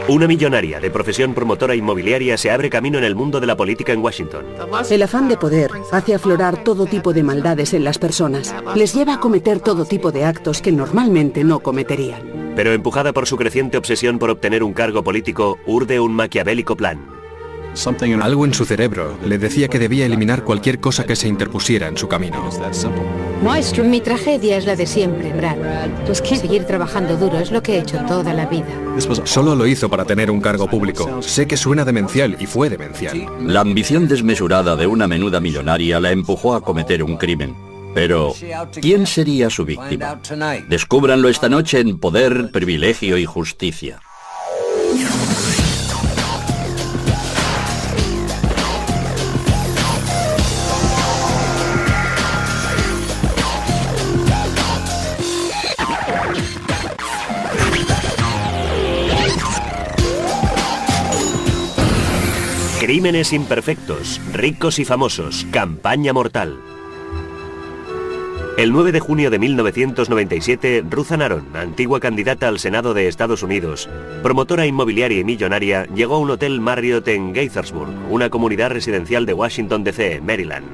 Una millonaria de profesión promotora inmobiliaria se abre camino en el mundo de la política en Washington. El afán de poder hace aflorar todo tipo de maldades en las personas. Les lleva a cometer todo tipo de actos que normalmente no cometerían. Pero empujada por su creciente obsesión por obtener un cargo político, urde un maquiavélico plan. Algo en su cerebro le decía que debía eliminar cualquier cosa que se interpusiera en su camino. Mi tragedia es la de siempre, Brad. Seguir trabajando duro es lo que he hecho toda la vida. Solo lo hizo para tener un cargo público. Sé que suena demencial y fue demencial. La ambición desmesurada de una menuda millonaria la empujó a cometer un crimen. Pero, ¿quién sería su víctima? Descúbranlo esta noche en Poder, Privilegio y Justicia. Crímenes imperfectos, ricos y famosos, campaña mortal. El 9 de junio de 1997, Ruthann Aron, antigua candidata al Senado de Estados Unidos, promotora inmobiliaria y millonaria, llegó a un hotel Marriott en Gaithersburg, una comunidad residencial de Washington, D.C., Maryland.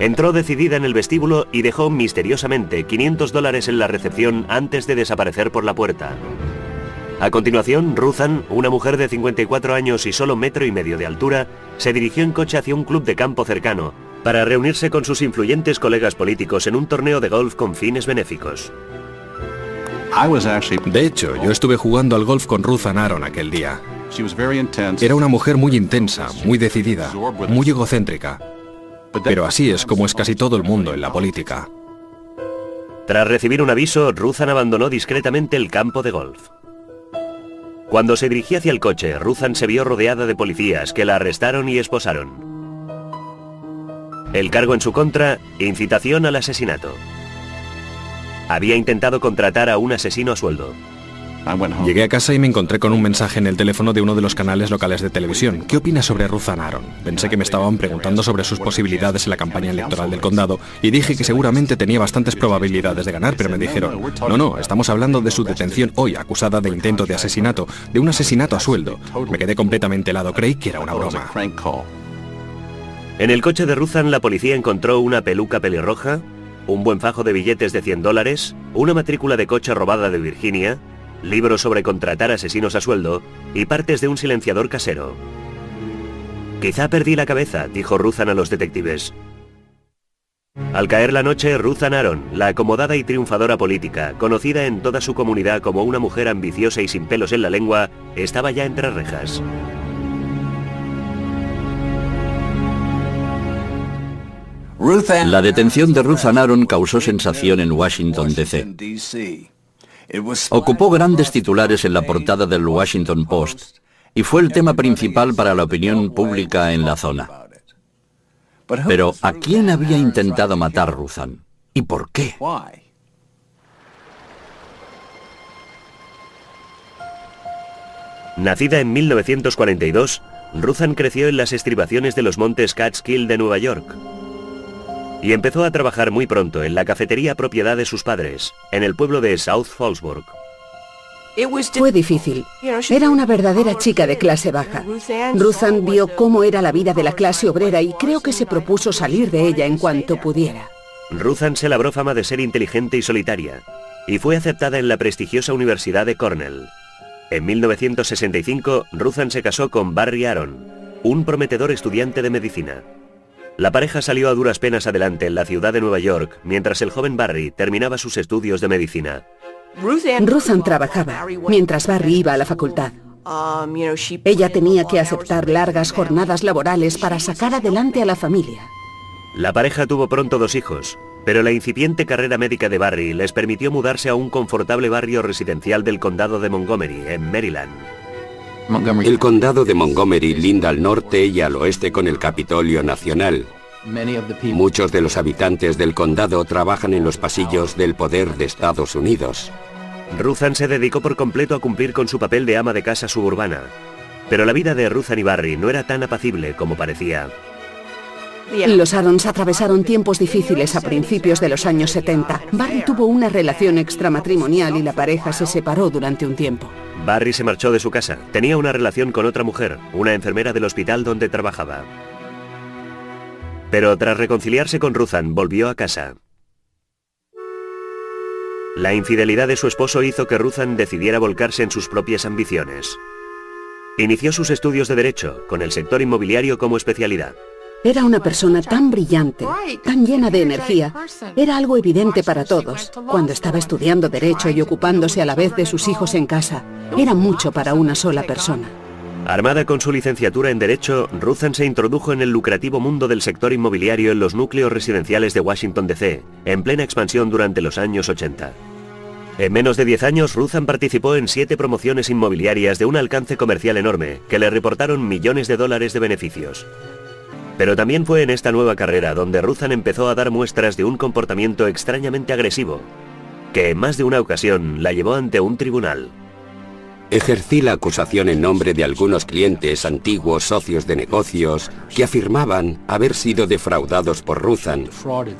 Entró decidida en el vestíbulo y dejó misteriosamente $500 en la recepción antes de desaparecer por la puerta. A continuación, Ruthann, una mujer de 54 años y solo 1,5 metros de altura, se dirigió en coche hacia un club de campo cercano para reunirse con sus influyentes colegas políticos en un torneo de golf con fines benéficos. De hecho, yo estuve jugando al golf con Ruthann Aron aquel día. Era una mujer muy intensa, muy decidida, muy egocéntrica. Pero así es como es casi todo el mundo en la política. Tras recibir un aviso, Ruthann abandonó discretamente el campo de golf. Cuando se dirigía hacia el coche, Ruthann se vio rodeada de policías que la arrestaron y esposaron. El cargo en su contra, incitación al asesinato. Había intentado contratar a un asesino a sueldo. Llegué a casa y me encontré con un mensaje en el teléfono de uno de los canales locales de televisión. ¿Qué opinas sobre Ruthann Aron? Pensé que me estaban preguntando sobre sus posibilidades en la campaña electoral del condado y dije que seguramente tenía bastantes probabilidades de ganar, pero me dijeron, no, estamos hablando de su detención hoy, acusada de intento de asesinato, de un asesinato a sueldo. Me quedé completamente helado, creí que era una broma. En el coche de Ruthann la policía encontró una peluca pelirroja, un buen fajo de billetes de $100, una matrícula de coche robada de Virginia, libros sobre contratar asesinos a sueldo y partes de un silenciador casero. Quizá perdí la cabeza, dijo Ruthann a los detectives. Al caer la noche, Ruthann Aron, la acomodada y triunfadora política, conocida en toda su comunidad como una mujer ambiciosa y sin pelos en la lengua, estaba ya entre rejas. La detención de Ruthann Aron causó sensación en Washington, D.C. Ocupó grandes titulares en la portada del Washington Post y fue el tema principal para la opinión pública en la zona. Pero, ¿a quién había intentado matar Ruthann? ¿Y por qué? Nacida en 1942, Ruthann creció en las estribaciones de los montes Catskill de Nueva York. Y empezó a trabajar muy pronto en la cafetería propiedad de sus padres, en el pueblo de South Fallsburg. Fue difícil. Era una verdadera chica de clase baja. Ruthann vio cómo era la vida de la clase obrera y creo que se propuso salir de ella en cuanto pudiera. Ruthann se labró fama de ser inteligente y solitaria, y fue aceptada en la prestigiosa Universidad de Cornell. En 1965, Ruthann se casó con Barry Aron, un prometedor estudiante de medicina. La pareja salió a duras penas adelante en la ciudad de Nueva York, mientras el joven Barry terminaba sus estudios de medicina. Ruthann trabajaba, mientras Barry iba a la facultad. Ella tenía que aceptar largas jornadas laborales para sacar adelante a la familia. La pareja tuvo pronto 2 hijos, pero la incipiente carrera médica de Barry les permitió mudarse a un confortable barrio residencial del condado de Montgomery, en Maryland. El condado de Montgomery linda al norte y al oeste con el Capitolio Nacional. Muchos de los habitantes del condado trabajan en los pasillos del poder de Estados Unidos. Ruthann se dedicó por completo a cumplir con su papel de ama de casa suburbana. Pero la vida de Ruthann y Barry no era tan apacible como parecía. Los Arons atravesaron tiempos difíciles a principios de los años 70. Barry tuvo una relación extramatrimonial y la pareja se separó durante un tiempo. Barry se marchó de su casa. Tenía una relación con otra mujer, una enfermera del hospital donde trabajaba. Pero tras reconciliarse con Ruthann, volvió a casa. La infidelidad de su esposo hizo que Ruthann decidiera volcarse en sus propias ambiciones. Inició sus estudios de Derecho, con el sector inmobiliario como especialidad. Era una persona tan brillante, tan llena de energía. Era algo evidente para todos. Cuando estaba estudiando Derecho y ocupándose a la vez de sus hijos en casa, era mucho para una sola persona. Armada con su licenciatura en Derecho, Ruthann se introdujo en el lucrativo mundo del sector inmobiliario en los núcleos residenciales de Washington, D.C., en plena expansión durante los años 80. En menos de 10 años, Ruthann participó en 7 promociones inmobiliarias de un alcance comercial enorme, que le reportaron millones de dólares de beneficios. Pero también fue en esta nueva carrera donde Ruthann empezó a dar muestras de un comportamiento extrañamente agresivo, que en más de una ocasión la llevó ante un tribunal. Ejercí la acusación en nombre de algunos clientes antiguos socios de negocios que afirmaban haber sido defraudados por Ruthann.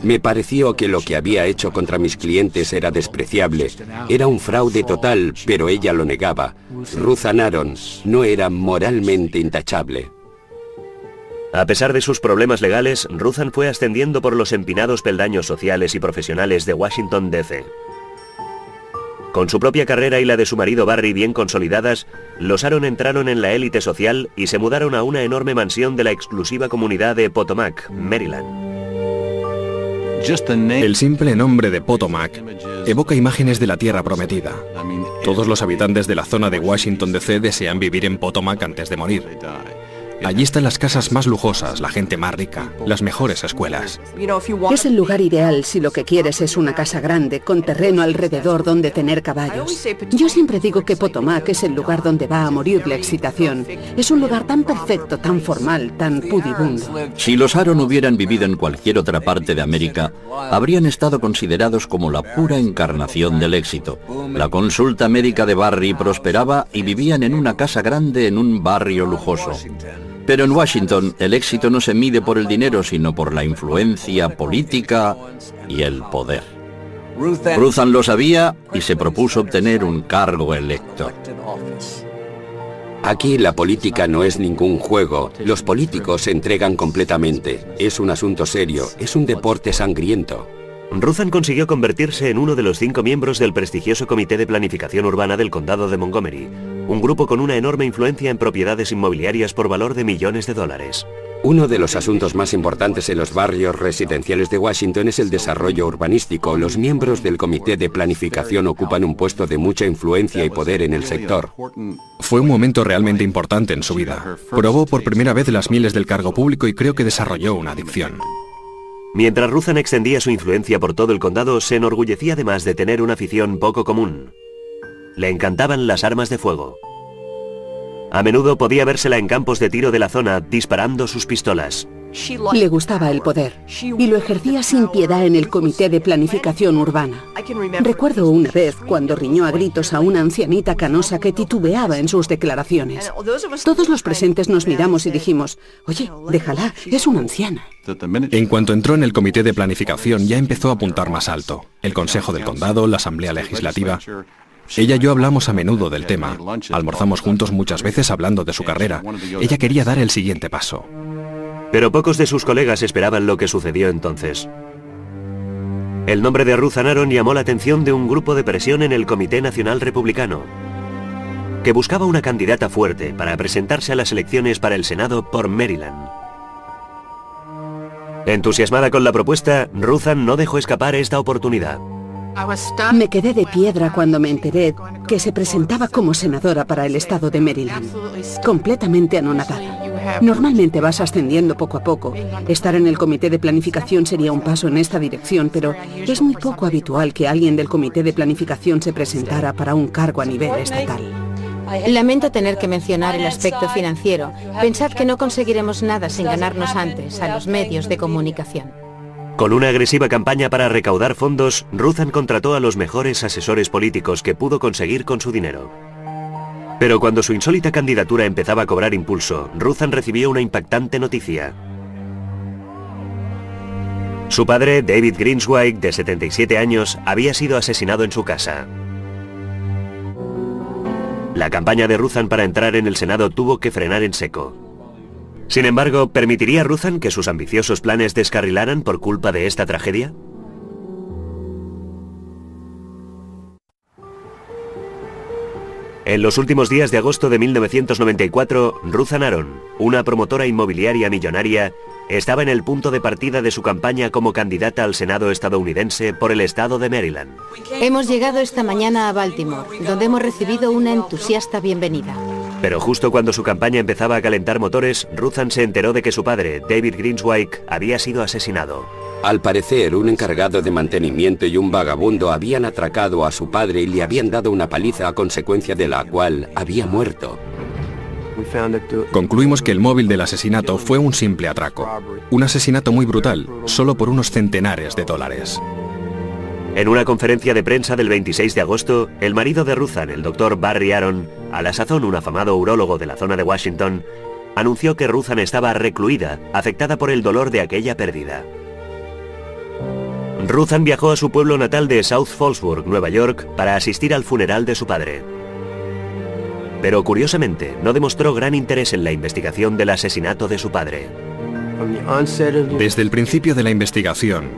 Me pareció que lo que había hecho contra mis clientes era despreciable. Era un fraude total, pero ella lo negaba. Ruthann Aron no era moralmente intachable. A pesar de sus problemas legales, Ruthann fue ascendiendo por los empinados peldaños sociales y profesionales de Washington, D.C. Con su propia carrera y la de su marido Barry bien consolidadas, los Aron entraron en la élite social y se mudaron a una enorme mansión de la exclusiva comunidad de Potomac, Maryland. El simple nombre de Potomac evoca imágenes de la tierra prometida. Todos los habitantes de la zona de Washington, D.C. desean vivir en Potomac antes de morir. Allí están las casas más lujosas, la gente más rica, las mejores escuelas. Es el lugar ideal si lo que quieres es una casa grande, con terreno alrededor donde tener caballos. Yo siempre digo que Potomac es el lugar donde va a morir la excitación. Es un lugar tan perfecto, tan formal, tan pudibundo. Si los Aron hubieran vivido en cualquier otra parte de América, habrían estado considerados como la pura encarnación del éxito. La consulta médica de Barry prosperaba y vivían en una casa grande en un barrio lujoso. Pero en Washington, el éxito no se mide por el dinero, sino por la influencia política y el poder. Ruthann lo sabía y se propuso obtener un cargo electo. Aquí la política no es ningún juego. Los políticos se entregan completamente. Es un asunto serio, es un deporte sangriento. Ruthann consiguió convertirse en uno de los 5 miembros del prestigioso Comité de Planificación Urbana del Condado de Montgomery, un grupo con una enorme influencia en propiedades inmobiliarias por valor de millones de dólares. Uno de los asuntos más importantes en los barrios residenciales de Washington es el desarrollo urbanístico. Los miembros del Comité de Planificación ocupan un puesto de mucha influencia y poder en el sector. Fue un momento realmente importante en su vida. Probó por primera vez las mieles del cargo público y creo que desarrolló una adicción. Mientras Ruthann extendía su influencia por todo el condado, se enorgullecía además de tener una afición poco común. Le encantaban las armas de fuego. A menudo podía vérsela en campos de tiro de la zona disparando sus pistolas. Le gustaba el poder y lo ejercía sin piedad en el Comité de Planificación Urbana. Recuerdo una vez cuando riñó a gritos a una ancianita canosa que titubeaba en sus declaraciones. Todos los presentes nos miramos y dijimos, oye, déjala, es una anciana. En cuanto entró en el Comité de Planificación ya empezó a apuntar más alto. El Consejo del Condado, la Asamblea Legislativa. Ella y yo hablamos a menudo del tema. Almorzamos juntos muchas veces hablando de su carrera. Ella quería dar el siguiente paso. Pero pocos de sus colegas esperaban lo que sucedió entonces. El nombre de Ruthann Aron llamó la atención de un grupo de presión en el Comité Nacional Republicano, que buscaba una candidata fuerte para presentarse a las elecciones para el Senado por Maryland. Entusiasmada con la propuesta, Ruthann no dejó escapar esta oportunidad. Me quedé de piedra cuando me enteré que se presentaba como senadora para el estado de Maryland. Completamente anonadada. Normalmente vas ascendiendo poco a poco. Estar en el Comité de Planificación sería un paso en esta dirección, pero es muy poco habitual que alguien del Comité de Planificación se presentara para un cargo a nivel estatal. Lamento tener que mencionar el aspecto financiero. Pensad que no conseguiremos nada sin ganarnos antes a los medios de comunicación. Con una agresiva campaña para recaudar fondos, Ruthann contrató a los mejores asesores políticos que pudo conseguir con su dinero. Pero cuando su insólita candidatura empezaba a cobrar impulso, Ruthann recibió una impactante noticia. Su padre, David Greenswag, de 77 años, había sido asesinado en su casa. La campaña de Ruthan para entrar en el Senado tuvo que frenar en seco. Sin embargo, ¿permitiría Ruthan que sus ambiciosos planes descarrilaran por culpa de esta tragedia? En los últimos días de agosto de 1994, Ruthan Aron, una promotora inmobiliaria millonaria, estaba en el punto de partida de su campaña como candidata al Senado estadounidense por el estado de Maryland. Hemos llegado esta mañana a Baltimore, donde hemos recibido una entusiasta bienvenida. Pero justo cuando su campaña empezaba a calentar motores, Ruthan se enteró de que su padre, David Greenswyk, había sido asesinado. Al parecer, un encargado de mantenimiento y un vagabundo habían atracado a su padre y le habían dado una paliza a consecuencia de la cual había muerto. Concluimos que el móvil del asesinato fue un simple atraco. Un asesinato muy brutal, solo por unos centenares de dólares. En una conferencia de prensa del 26 de agosto, el marido de Ruthan, el doctor Barry Aron, a la sazón un afamado urólogo de la zona de Washington, anunció que Ruthan estaba recluida, afectada por el dolor de aquella pérdida. Ruthan viajó a su pueblo natal de South Fallsburg, Nueva York, para asistir al funeral de su padre. Pero curiosamente, no demostró gran interés en la investigación del asesinato de su padre. Desde el principio de la investigación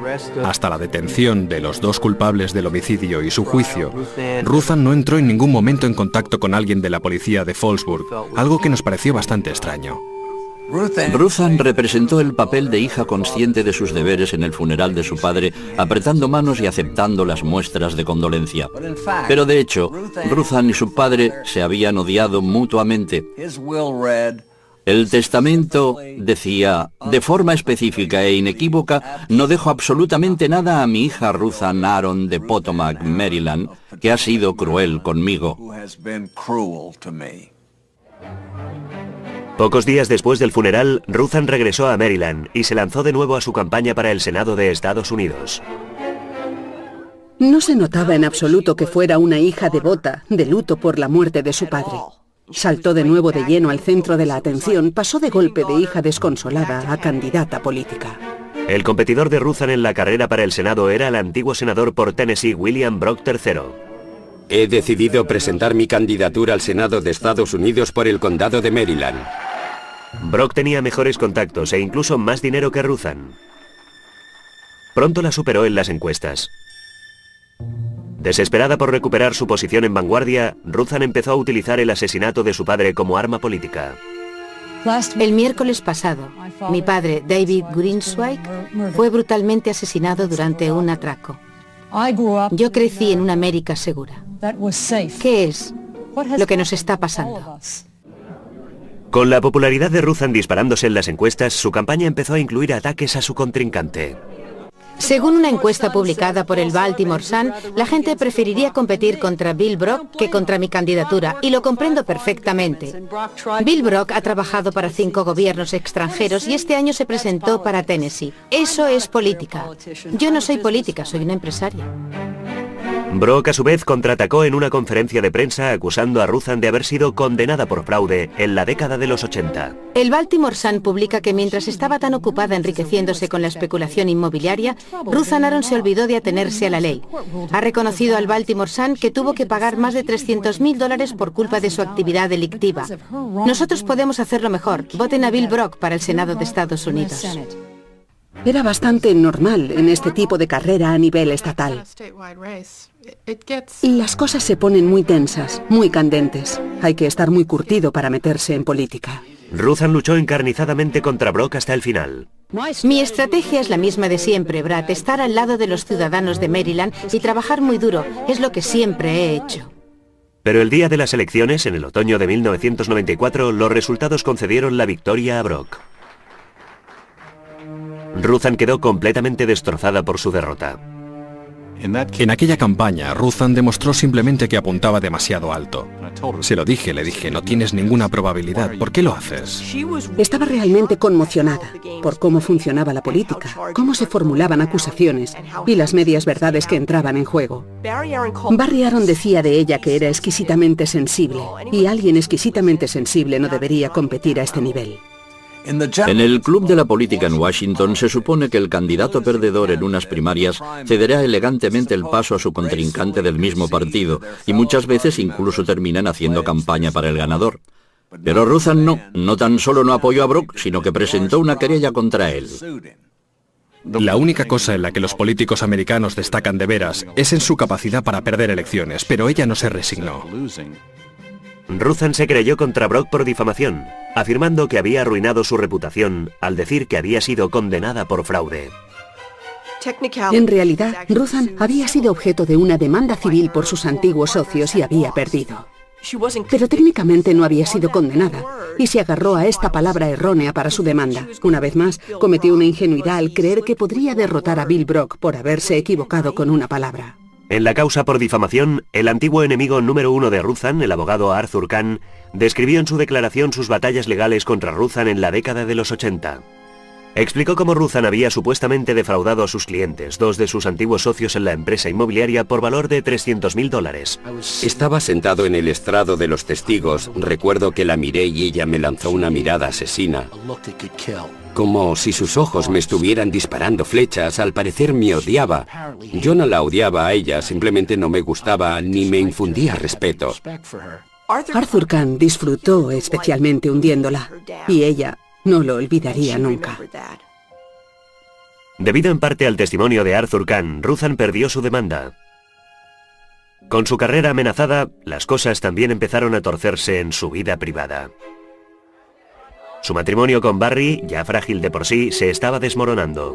hasta la detención de los dos culpables del homicidio y su juicio, Ruthan no entró en ningún momento en contacto con alguien de la policía de Fallsburg, algo que nos pareció bastante extraño. Ruthan representó el papel de hija consciente de sus deberes en el funeral de su padre, apretando manos y aceptando las muestras de condolencia. Pero de hecho, Ruthan y su padre se habían odiado mutuamente. El testamento decía, de forma específica e inequívoca, no dejo absolutamente nada a mi hija Ruthan Aron de Potomac, Maryland, que ha sido cruel conmigo. Pocos días después del funeral, Ruthan regresó a Maryland y se lanzó de nuevo a su campaña para el Senado de Estados Unidos. No se notaba en absoluto que fuera una hija devota, de luto por la muerte de su padre. Saltó de nuevo de lleno al centro de la atención, pasó de golpe de hija desconsolada a candidata política. El competidor de Ruthan en la carrera para el Senado era el antiguo senador por Tennessee, William Brock III. He decidido presentar mi candidatura al Senado de Estados Unidos por el condado de Maryland. Brock tenía mejores contactos e incluso más dinero que Ruthan. Pronto la superó en las encuestas. Desesperada por recuperar su posición en vanguardia, Ruthan empezó a utilizar el asesinato de su padre como arma política. El miércoles pasado, mi padre, David Greenswyk, fue brutalmente asesinado durante un atraco. Yo crecí en una América segura. ¿Qué es lo que nos está pasando? Con la popularidad de Ruthan disparándose en las encuestas, su campaña empezó a incluir ataques a su contrincante. Según una encuesta publicada por el Baltimore Sun, la gente preferiría competir contra Bill Brock que contra mi candidatura, y lo comprendo perfectamente. Bill Brock ha trabajado para 5 gobiernos extranjeros y este año se presentó para Tennessee. Eso es política. Yo no soy política, soy una empresaria. Brock a su vez contraatacó en una conferencia de prensa acusando a Ruthan de haber sido condenada por fraude en la década de los 80. El Baltimore Sun publica que mientras estaba tan ocupada enriqueciéndose con la especulación inmobiliaria, Ruthan Aron se olvidó de atenerse a la ley. Ha reconocido al Baltimore Sun que tuvo que pagar más de $300.000 por culpa de su actividad delictiva. Nosotros podemos hacerlo mejor. Voten a Bill Brock para el Senado de Estados Unidos. Era bastante normal en este tipo de carrera a nivel estatal. Las cosas se ponen muy tensas, muy candentes. Hay que estar muy curtido para meterse en política. Ruthan luchó encarnizadamente contra Brock hasta el final. Mi estrategia es la misma de siempre, Brad. Estar al lado de los ciudadanos de Maryland y trabajar muy duro. Es lo que siempre he hecho. Pero el día de las elecciones, en el otoño de 1994, los resultados concedieron la victoria a Brock. Ruthan quedó completamente destrozada por su derrota. En aquella campaña, Ruthan demostró simplemente que apuntaba demasiado alto. Se lo dije, le dije, no tienes ninguna probabilidad, ¿por qué lo haces? Estaba realmente conmocionada por cómo funcionaba la política, cómo se formulaban acusaciones y las medias verdades que entraban en juego. Barry Aron decía de ella que era exquisitamente sensible, y alguien exquisitamente sensible no debería competir a este nivel. En el club de la política en Washington se supone que el candidato perdedor en unas primarias cederá elegantemente el paso a su contrincante del mismo partido y muchas veces incluso terminan haciendo campaña para el ganador. Pero Ruthann no tan solo no apoyó a Brooke, sino que presentó una querella contra él. La única cosa en la que los políticos americanos destacan de veras es en su capacidad para perder elecciones, pero ella no se resignó. Ruthann se creyó contra Brooke por difamación, afirmando que había arruinado su reputación al decir que había sido condenada por fraude. En realidad, Ruthann había sido objeto de una demanda civil por sus antiguos socios y había perdido. Pero técnicamente no había sido condenada y se agarró a esta palabra errónea para su demanda. Una vez más, cometió una ingenuidad al creer que podría derrotar a Bill Brock por haberse equivocado con una palabra. En la causa por difamación, el antiguo enemigo número 1 de Ruthann, el abogado Arthur Kahn, describió en su declaración sus batallas legales contra Ruthann en la década de los 80. Explicó cómo Ruthann había supuestamente defraudado a sus clientes, dos de sus antiguos socios en la empresa inmobiliaria, por valor de $300.000. Estaba sentado en el estrado de los testigos. Recuerdo que la miré y ella me lanzó una mirada asesina. Como si sus ojos me estuvieran disparando flechas. Al parecer me odiaba. Yo no la odiaba a ella, simplemente no me gustaba ni me infundía respeto. Arthur Kahn disfrutó especialmente hundiéndola y ella no lo olvidaría nunca. Debido en parte al testimonio de Arthur Kahn, Ruthann perdió su demanda. Con su carrera amenazada, las cosas también empezaron a torcerse en su vida privada. Su matrimonio con Barry, ya frágil de por sí, se estaba desmoronando.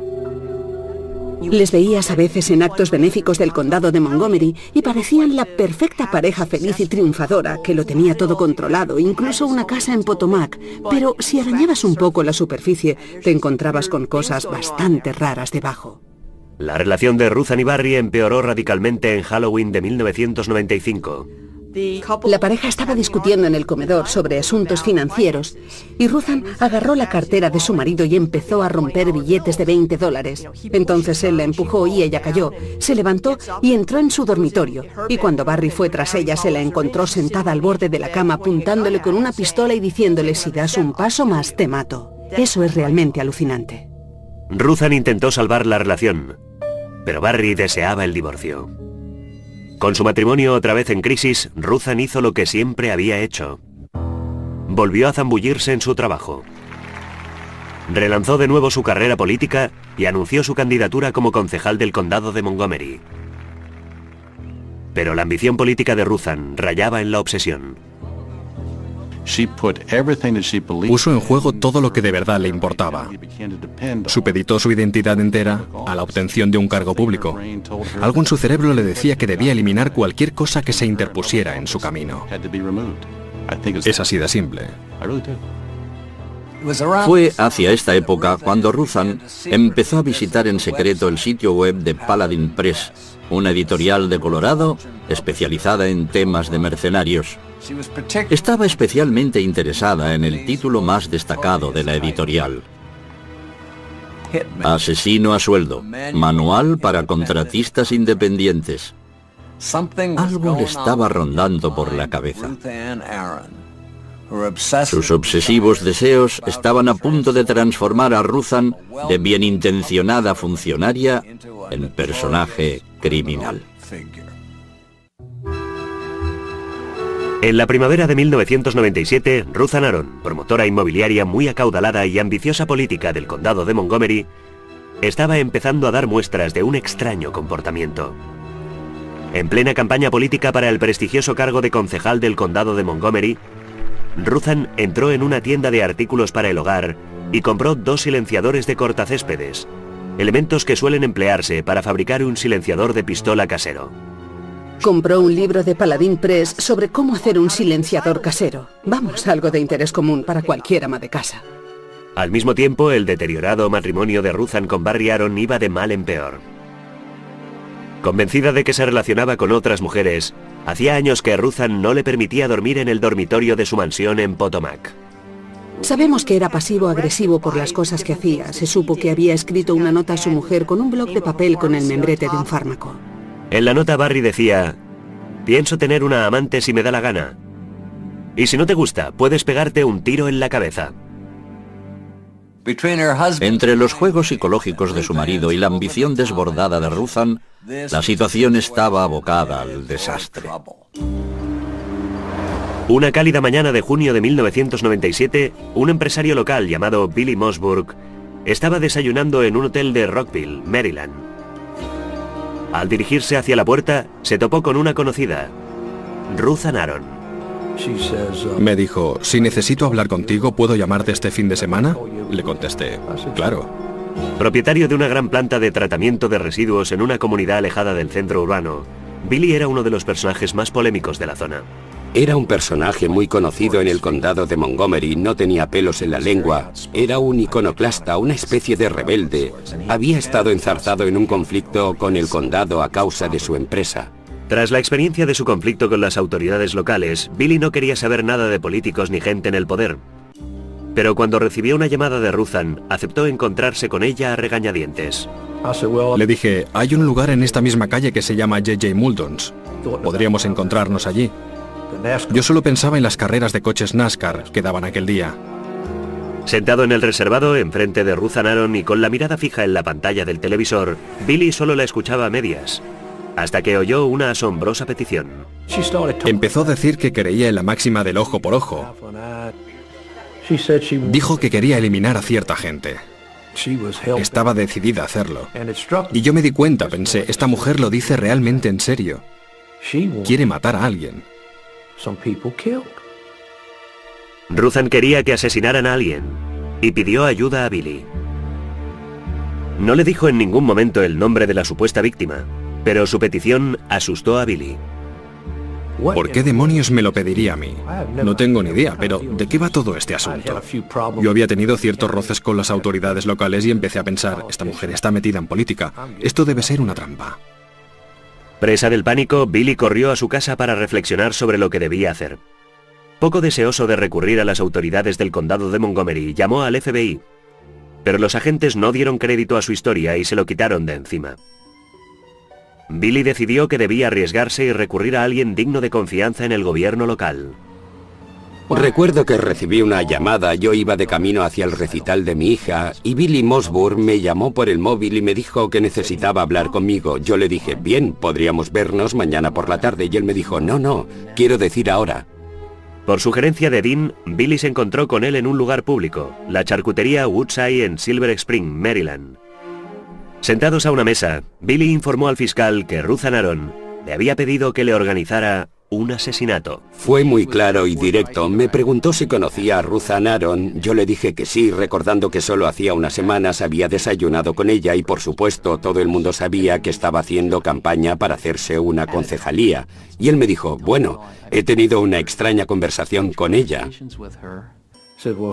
Les veías a veces en actos benéficos del condado de Montgomery y parecían la perfecta pareja feliz y triunfadora que lo tenía todo controlado, incluso una casa en Potomac. Pero si arañabas un poco la superficie, te encontrabas con cosas bastante raras debajo. La relación de Ruthann y Barry empeoró radicalmente en Halloween de 1995. La pareja estaba discutiendo en el comedor sobre asuntos financieros y Ruthann agarró la cartera de su marido y empezó a romper billetes de $20. Entonces él la empujó y ella cayó. Se levantó y entró en su dormitorio. Y cuando Barry fue tras ella, se la encontró sentada al borde de la cama apuntándole con una pistola y diciéndole: si das un paso más, te mato. Eso es realmente alucinante. Ruthann intentó salvar la relación, pero Barry deseaba el divorcio. Con su matrimonio otra vez en crisis, Ruthann hizo lo que siempre había hecho. Volvió a zambullirse en su trabajo. Relanzó de nuevo su carrera política y anunció su candidatura como concejal del condado de Montgomery. Pero la ambición política de Ruthann rayaba en la obsesión. Puso en juego todo lo que de verdad le importaba. Supeditó su identidad entera a la obtención de un cargo público. Algo en su cerebro le decía que debía eliminar cualquier cosa que se interpusiera en su camino. Es así de simple. Fue hacia esta época cuando Ruthann empezó a visitar en secreto el sitio web de Paladin Press, una editorial de Colorado especializada en temas de mercenarios. Estaba especialmente interesada en el título más destacado de la editorial: Asesino a sueldo, manual para contratistas independientes. Algo le estaba rondando por la cabeza. Sus obsesivos deseos estaban a punto de transformar a Ruthann, de bienintencionada funcionaria, en personaje criminal. En la primavera de 1997, Ruthann Aron, promotora inmobiliaria muy acaudalada y ambiciosa política del condado de Montgomery, estaba empezando a dar muestras de un extraño comportamiento. En plena campaña política para el prestigioso cargo de concejal del condado de Montgomery, Ruthann entró en una tienda de artículos para el hogar y compró 2 silenciadores de cortacéspedes, elementos que suelen emplearse para fabricar un silenciador de pistola casero. Compró un libro de Paladin Press sobre cómo hacer un silenciador casero. Vamos, algo de interés común para cualquier ama de casa. Al mismo tiempo, el deteriorado matrimonio de Ruthann con Barry Aron iba de mal en peor. Convencida de que se relacionaba con otras mujeres, hacía años que Ruthann no le permitía dormir en el dormitorio de su mansión en Potomac. Sabemos que era pasivo-agresivo por las cosas que hacía. Se supo que había escrito una nota a su mujer con un bloc de papel con el membrete de un fármaco. En la nota Barry decía: pienso tener una amante si me da la gana. Y si no te gusta, puedes pegarte un tiro en la cabeza. Entre los juegos psicológicos de su marido y la ambición desbordada de Ruthann, la situación estaba abocada al desastre. Una cálida mañana de junio de 1997, un empresario local llamado Billy Mossburg estaba desayunando en un hotel de Rockville, Maryland. Al dirigirse hacia la puerta, se topó con una conocida, Ruthann Aron. Me dijo, si necesito hablar contigo, ¿puedo llamarte este fin de semana? Le contesté, claro. Propietario de una gran planta de tratamiento de residuos en una comunidad alejada del centro urbano, Billy era uno de los personajes más polémicos de la zona. Era un personaje muy conocido en el condado de Montgomery, no tenía pelos en la lengua, era un iconoclasta, una especie de rebelde. Había estado enzarzado en un conflicto con el condado a causa de su empresa. Tras la experiencia de su conflicto con las autoridades locales, Billy no quería saber nada de políticos ni gente en el poder. Pero cuando recibió una llamada de Ruthann, aceptó encontrarse con ella a regañadientes. Le dije, hay un lugar en esta misma calle que se llama J.J. Muldon's. Podríamos encontrarnos allí. Yo solo pensaba en las carreras de coches NASCAR que daban aquel día. Sentado en el reservado, enfrente de Ruthann Aron y con la mirada fija en la pantalla del televisor, Billy solo la escuchaba a medias, hasta que oyó una asombrosa petición. Empezó a decir que creía en la máxima del ojo por ojo. Dijo que quería eliminar a cierta gente. Estaba decidida a hacerlo. Y yo me di cuenta, pensé, esta mujer lo dice realmente en serio. Quiere matar a alguien. Ruthann quería que asesinaran a alguien y pidió ayuda a Billy. No le dijo en ningún momento el nombre de la supuesta víctima, pero su petición asustó a Billy. ¿Por qué demonios me lo pediría a mí? No tengo ni idea, pero ¿de qué va todo este asunto? Yo había tenido ciertos roces con las autoridades locales y empecé a pensar, esta mujer está metida en política, esto debe ser una trampa. Presa del pánico, Billy corrió a su casa para reflexionar sobre lo que debía hacer. Poco deseoso de recurrir a las autoridades del condado de Montgomery, llamó al FBI. Pero los agentes no dieron crédito a su historia y se lo quitaron de encima. Billy decidió que debía arriesgarse y recurrir a alguien digno de confianza en el gobierno local. Recuerdo que recibí una llamada, yo iba de camino hacia el recital de mi hija y Billy Mossburg me llamó por el móvil y me dijo que necesitaba hablar conmigo. Yo le dije, bien, podríamos vernos mañana por la tarde y él me dijo, no, quiero decir ahora. Por sugerencia de Dean, Billy se encontró con él en un lugar público, la charcutería Woodside en Silver Spring, Maryland. Sentados a una mesa, Billy informó al fiscal que Ruthann Aron le había pedido que le organizara un asesinato. Fue muy claro y directo. Me preguntó si conocía a Ruthann Aron. Yo le dije que sí, recordando que solo hacía unas semanas había desayunado con ella y por supuesto todo el mundo sabía que estaba haciendo campaña para hacerse una concejalía. Y él me dijo, bueno, he tenido una extraña conversación con ella.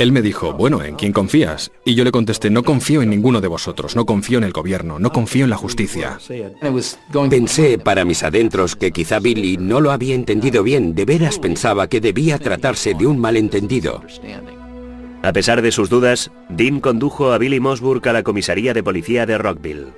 Él me dijo, bueno, ¿en quién confías? Y yo le contesté, no confío en ninguno de vosotros, no confío en el gobierno, no confío en la justicia. Pensé para mis adentros que quizá Billy no lo había entendido bien, de veras pensaba que debía tratarse de un malentendido. A pesar de sus dudas, Dean condujo a Billy Mossburg a la comisaría de policía de Rockville.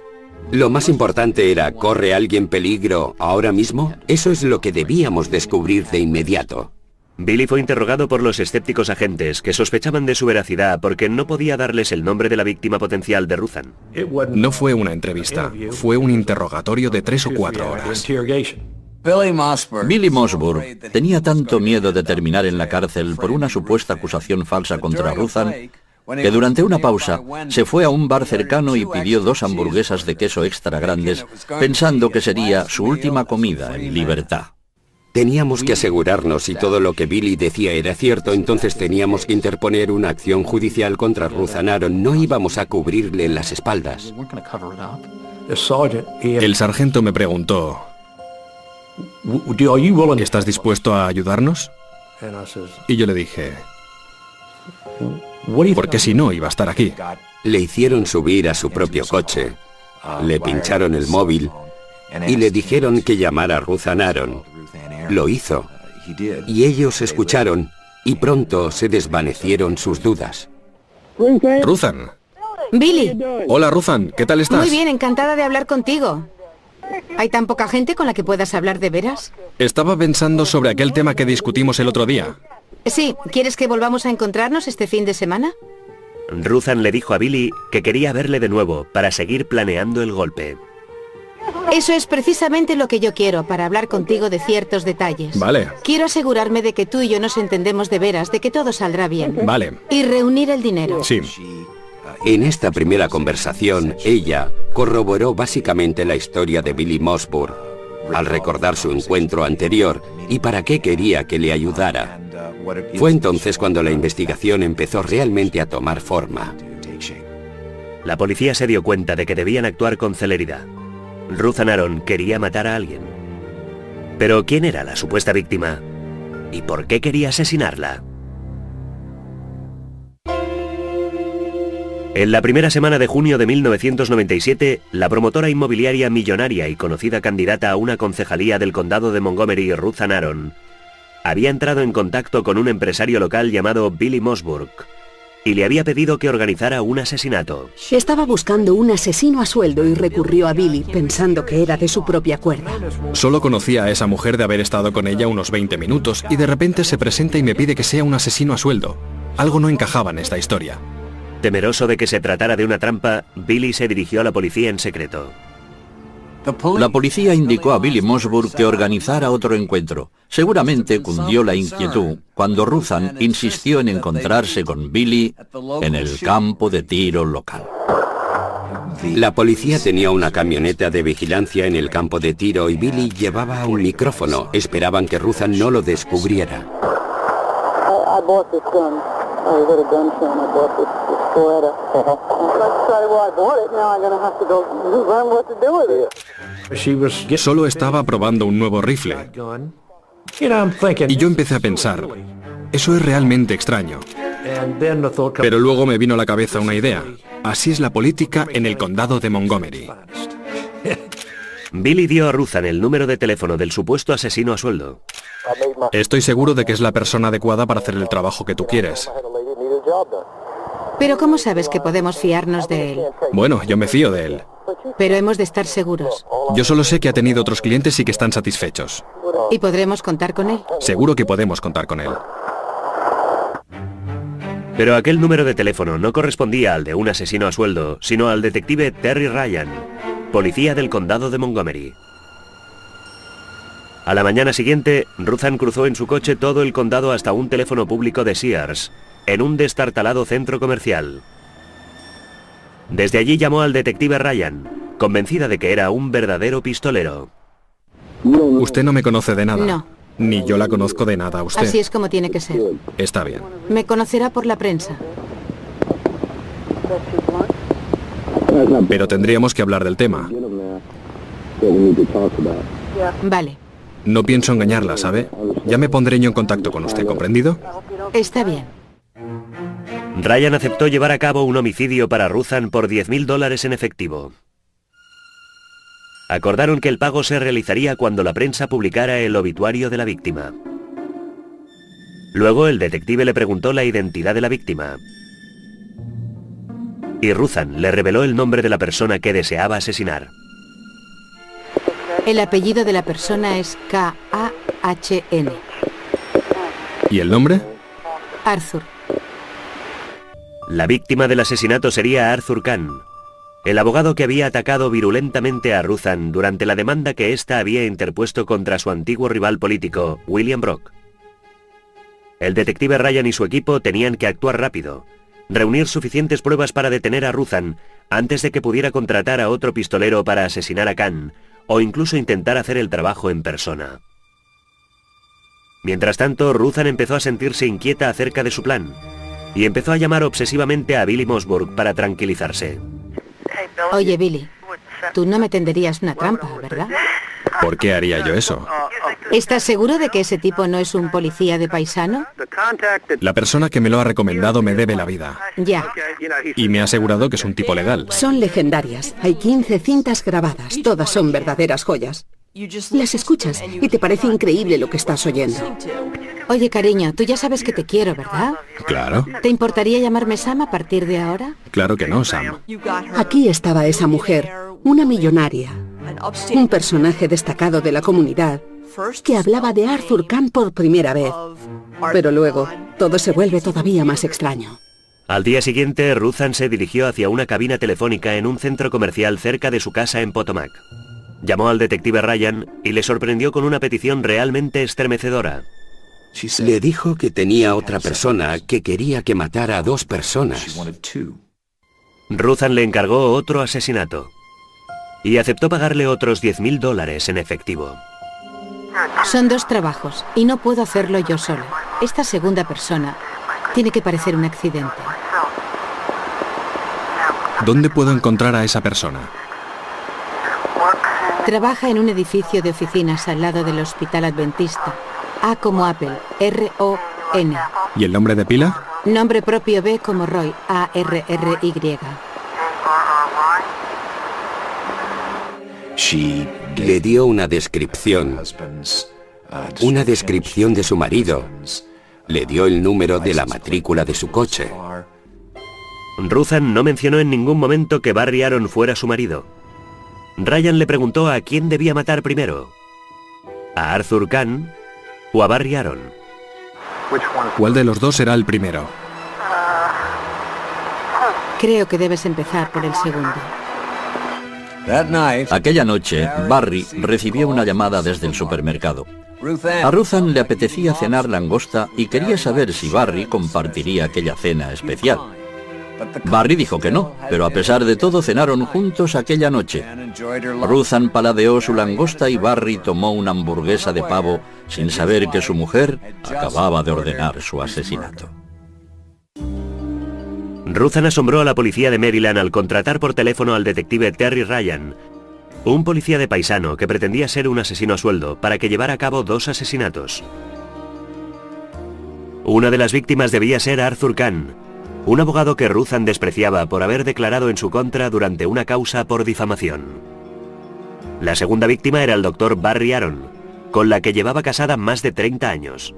Lo más importante era, ¿corre alguien peligro ahora mismo? Eso es lo que debíamos descubrir de inmediato. Billy fue interrogado por los escépticos agentes que sospechaban de su veracidad porque no podía darles el nombre de la víctima potencial de Ruthann. No fue una entrevista, fue un interrogatorio de 3 o 4 horas. Billy Mossburg tenía tanto miedo de terminar en la cárcel por una supuesta acusación falsa contra Ruthann que durante una pausa se fue a un bar cercano y pidió 2 hamburguesas de queso extra grandes, pensando que sería su última comida en libertad. Teníamos que asegurarnos si todo lo que Billy decía era cierto, entonces teníamos que interponer una acción judicial contra Ruthann Aron. No íbamos a cubrirle las espaldas. El sargento me preguntó, ¿estás dispuesto a ayudarnos? Y yo le dije, porque si no iba a estar aquí. Le hicieron subir a su propio coche, le pincharon el móvil y le dijeron que llamara a Ruthann Aron. Lo hizo, y ellos escucharon, y pronto se desvanecieron sus dudas. Ruthann. Billy. Hola, Ruthann, ¿qué tal estás? Muy bien, encantada de hablar contigo. ¿Hay tan poca gente con la que puedas hablar de veras? Estaba pensando sobre aquel tema que discutimos el otro día. Sí, ¿quieres que volvamos a encontrarnos este fin de semana? Ruthann le dijo a Billy que quería verle de nuevo para seguir planeando el golpe. Eso es precisamente lo que yo quiero, para hablar contigo de ciertos detalles. Vale. Quiero asegurarme de que tú y yo nos entendemos de veras, de que todo saldrá bien. Vale. Y reunir el dinero. Sí. En esta primera conversación, ella corroboró básicamente la historia de Billy Mossburg, al recordar su encuentro anterior y para qué quería que le ayudara. Fue entonces cuando la investigación empezó realmente a tomar forma. La policía se dio cuenta de que debían actuar con celeridad. Ruthann Aron quería matar a alguien. Pero ¿quién era la supuesta víctima? ¿Y por qué quería asesinarla? En la primera semana de junio de 1997, la promotora inmobiliaria millonaria y conocida candidata a una concejalía del condado de Montgomery, Ruthann Aron, había entrado en contacto con un empresario local llamado Billy Mossburg y le había pedido que organizara un asesinato. Estaba buscando un asesino a sueldo y recurrió a Billy pensando que era de su propia cuerda. Solo conocía a esa mujer de haber estado con ella unos 20 minutos y de repente se presenta y me pide que sea un asesino a sueldo. Algo no encajaba en esta historia. Temeroso de que se tratara de una trampa, Billy se dirigió a la policía en secreto. La policía indicó a Billy Mossburg que organizara otro encuentro. Seguramente cundió la inquietud cuando Ruthann insistió en encontrarse con Billy en el campo de tiro local. La policía tenía una camioneta de vigilancia en el campo de tiro y Billy llevaba un micrófono. Esperaban que Ruthann no lo descubriera. Solo estaba probando un nuevo rifle. Y yo empecé a pensar, eso es realmente extraño. Pero luego me vino a la cabeza una idea. Así es la política en el condado de Montgomery. Billy dio a Ruthann el número de teléfono del supuesto asesino a sueldo. Estoy seguro de que es la persona adecuada para hacer el trabajo que tú quieres. Pero ¿cómo sabes que podemos fiarnos de él? Bueno, yo me fío de él. Pero hemos de estar seguros. Yo solo sé que ha tenido otros clientes y que están satisfechos. ¿Y podremos contar con él? Seguro que podemos contar con él. Pero aquel número de teléfono no correspondía al de un asesino a sueldo, sino al detective Terry Ryan, policía del condado de Montgomery. A la mañana siguiente, Ruthann cruzó en su coche todo el condado hasta un teléfono público de Sears, en un destartalado centro comercial. Desde allí llamó al detective Ryan, convencida de que era un verdadero pistolero. Usted no me conoce de nada. No. Ni yo la conozco de nada a usted. Así es como tiene que ser. Está bien. Me conocerá por la prensa. Pero tendríamos que hablar del tema. Vale. No pienso engañarla, ¿sabe? Ya me pondré yo en contacto con usted, ¿comprendido? Está bien. Ryan aceptó llevar a cabo un homicidio para Ruthann por $10.000 en efectivo. Acordaron que el pago se realizaría cuando la prensa publicara el obituario de la víctima. Luego el detective le preguntó la identidad de la víctima. Y Ruthann le reveló el nombre de la persona que deseaba asesinar. El apellido de la persona es K-A-H-N. ¿Y el nombre? Arthur. La víctima del asesinato sería Arthur Kahn, el abogado que había atacado virulentamente a Ruthann durante la demanda que ésta había interpuesto contra su antiguo rival político, William Brock. El detective Ryan y su equipo tenían que actuar rápido, reunir suficientes pruebas para detener a Ruthann antes de que pudiera contratar a otro pistolero para asesinar a Kahn, o incluso intentar hacer el trabajo en persona. Mientras tanto, Ruthann empezó a sentirse inquieta acerca de su plan, y empezó a llamar obsesivamente a Billy Mossburg para tranquilizarse. Oye, Billy, tú no me tenderías una trampa, ¿verdad? ¿Por qué haría yo eso? ¿Estás seguro de que ese tipo no es un policía de paisano? La persona que me lo ha recomendado me debe la vida. Ya. Y me ha asegurado que es un tipo legal. Son legendarias. Hay 15 cintas grabadas. Todas son verdaderas joyas. Las escuchas y te parece increíble lo que estás oyendo. Oye, cariño, tú ya sabes que te quiero, ¿verdad? Claro. ¿Te importaría llamarme Sam a partir de ahora? Claro que no, Sam. Aquí estaba esa mujer, una millonaria, un personaje destacado de la comunidad, que hablaba de Arthur Kahn por primera vez. Pero luego, todo se vuelve todavía más extraño. Al día siguiente, Ruthan se dirigió hacia una cabina telefónica en un centro comercial cerca de su casa en Potomac. Llamó al detective Ryan y le sorprendió con una petición realmente estremecedora. Le dijo que tenía otra persona que quería que matara a 2 personas. Ruthan le encargó otro asesinato y aceptó pagarle otros $10.000 en efectivo. Son 2 trabajos y no puedo hacerlo yo solo. Esta segunda persona tiene que parecer un accidente. ¿Dónde puedo encontrar a esa persona? Trabaja en un edificio de oficinas al lado del Hospital Adventista. A como Apple, R-O-N. ¿Y el nombre de pila? Nombre propio B como Roy, A-R-R-Y. Le dio una descripción de su marido. Le dio el número de la matrícula de su coche. Ruthan no mencionó en ningún momento que Barry Aaron fuera su marido. Ryan le preguntó a quién debía matar primero, a Arthur Kahn o a Barry Aaron. ¿Cuál de los 2 será el primero? Creo que debes empezar por el segundo. Aquella noche, Barry recibió una llamada desde el supermercado. A Ruthan le apetecía cenar langosta y quería saber si Barry compartiría aquella cena especial. Barry dijo que no, pero a pesar de todo cenaron juntos aquella noche. Ruthan paladeó su langosta y Barry tomó una hamburguesa de pavo sin saber que su mujer acababa de ordenar su asesinato. Ruthan asombró a la policía de Maryland al contratar por teléfono al detective Terry Ryan, un policía de paisano que pretendía ser un asesino a sueldo para que llevara a cabo 2 asesinatos. Una de las víctimas debía ser Arthur Kahn, un abogado que Ruthan despreciaba por haber declarado en su contra durante una causa por difamación. La segunda víctima era el doctor Barry Aaron, con la que llevaba casada más de 30 años.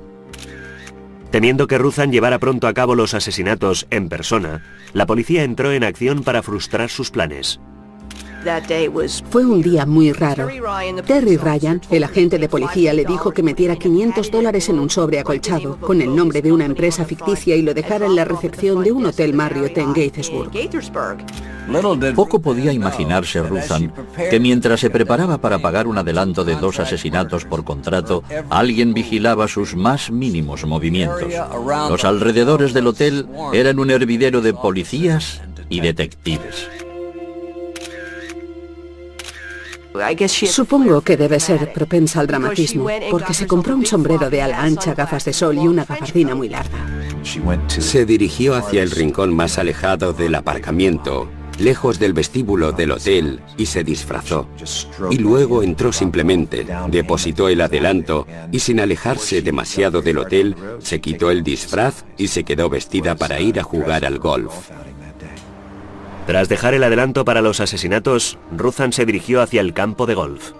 Temiendo que Ruthan llevara pronto a cabo los asesinatos en persona, la policía entró en acción para frustrar sus planes. Fue un día muy raro. Terry Ryan, el agente de policía, le dijo que metiera $500 en un sobre acolchado con el nombre de una empresa ficticia y lo dejara en la recepción de un hotel Marriott en Gaithersburg. Poco podía imaginarse Ruthan que mientras se preparaba para pagar un adelanto de 2 asesinatos por contrato, alguien vigilaba sus más mínimos movimientos. Los alrededores del hotel eran un hervidero de policías y detectives. Supongo que debe ser propensa al dramatismo, porque se compró un sombrero de ala ancha, gafas de sol y una gabardina muy larga. Se dirigió hacia el rincón más alejado del aparcamiento, lejos del vestíbulo del hotel, y se disfrazó. Y luego entró simplemente, depositó el adelanto y sin alejarse demasiado del hotel, se quitó el disfraz y se quedó vestida para ir a jugar al golf. Tras dejar el adelanto para los asesinatos, Ruthan se dirigió hacia el campo de golf.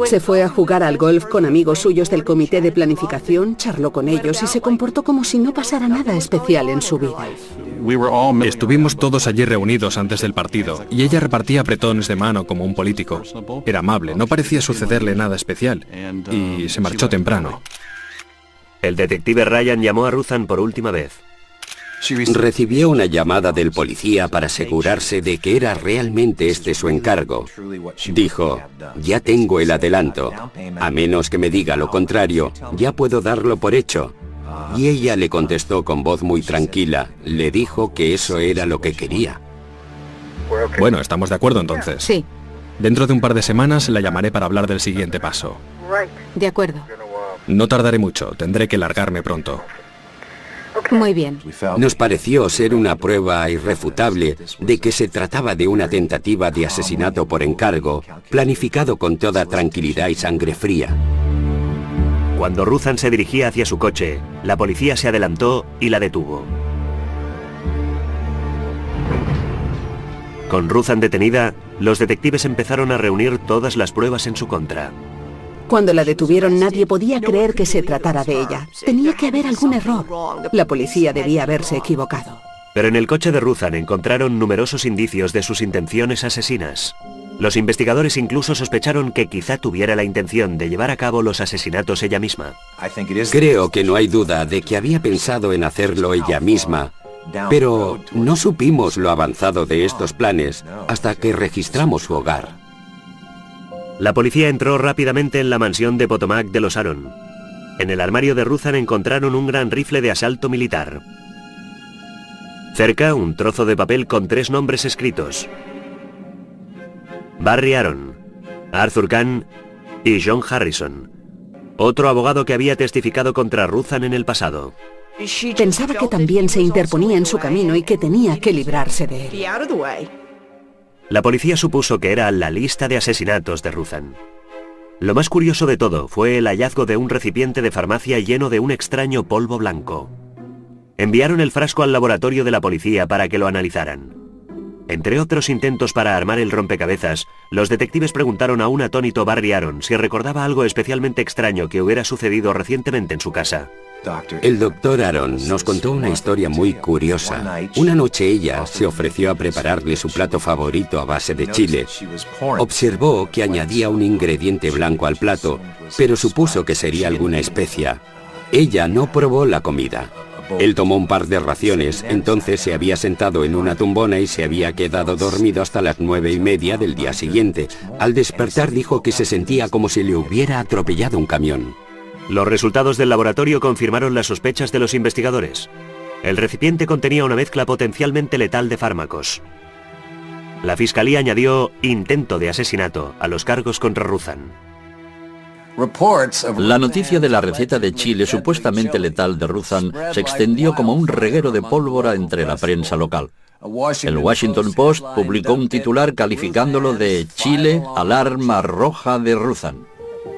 Se fue a jugar al golf con amigos suyos del comité de planificación, charló con ellos y se comportó como si no pasara nada especial en su vida. Estuvimos todos allí reunidos antes del partido y ella repartía apretones de mano como un político. Era amable, no parecía sucederle nada especial y se marchó temprano. El detective Ryan llamó a Ruthan por última vez. Recibió una llamada del policía para asegurarse de que era realmente este su encargo. Dijo, ya tengo el adelanto. A menos que me diga lo contrario, ya puedo darlo por hecho. Y ella le contestó con voz muy tranquila. Le dijo que eso era lo que quería. Bueno, ¿estamos de acuerdo entonces? Sí. Dentro de un par de semanas la llamaré para hablar del siguiente paso. De acuerdo. No tardaré mucho, tendré que largarme pronto. Muy bien. Nos pareció ser una prueba irrefutable de que se trataba de una tentativa de asesinato por encargo, planificado con toda tranquilidad y sangre fría. Cuando Ruthan se dirigía hacia su coche, la policía se adelantó y la detuvo. Con Ruthan detenida, los detectives empezaron a reunir todas las pruebas en su contra. Cuando la detuvieron nadie podía creer que se tratara de ella. Tenía que haber algún error. La policía debía haberse equivocado. Pero en el coche de Ruthan encontraron numerosos indicios de sus intenciones asesinas. Los investigadores incluso sospecharon que quizá tuviera la intención de llevar a cabo los asesinatos ella misma. Creo que no hay duda de que había pensado en hacerlo ella misma, Pero no supimos lo avanzado de estos planes hasta que registramos su hogar. La policía entró rápidamente en la mansión de Potomac de los Aaron. En el armario de Ruthann encontraron un gran rifle de asalto militar. Cerca, un trozo de papel con 3 nombres escritos: Barry Aaron, Arthur Kahn y John Harrison, otro abogado que había testificado contra Ruthann en el pasado. Pensaba que también se interponía en su camino y que tenía que librarse de él. La policía supuso que era la lista de asesinatos de Ruthann. Lo más curioso de todo fue el hallazgo de un recipiente de farmacia lleno de un extraño polvo blanco. Enviaron el frasco al laboratorio de la policía para que lo analizaran. Entre otros intentos para armar el rompecabezas, los detectives preguntaron a un atónito Barry Aaron si recordaba algo especialmente extraño que hubiera sucedido recientemente en su casa. El doctor Aaron nos contó una historia muy curiosa. Una noche ella se ofreció a prepararle su plato favorito a base de chile. Observó que añadía un ingrediente blanco al plato, pero supuso que sería alguna especia. Ella no probó la comida. Él tomó un par de raciones, entonces se había sentado en una tumbona y se había quedado dormido hasta las 9:30 del día siguiente. Al despertar dijo que se sentía como si le hubiera atropellado un camión. Los resultados del laboratorio confirmaron las sospechas de los investigadores. El recipiente contenía una mezcla potencialmente letal de fármacos. La fiscalía añadió intento de asesinato a los cargos contra Ruthann. La noticia de la receta de chile supuestamente letal de Ruthann se extendió como un reguero de pólvora entre la prensa local. El Washington Post publicó un titular calificándolo de Chile al arma roja de Ruthann.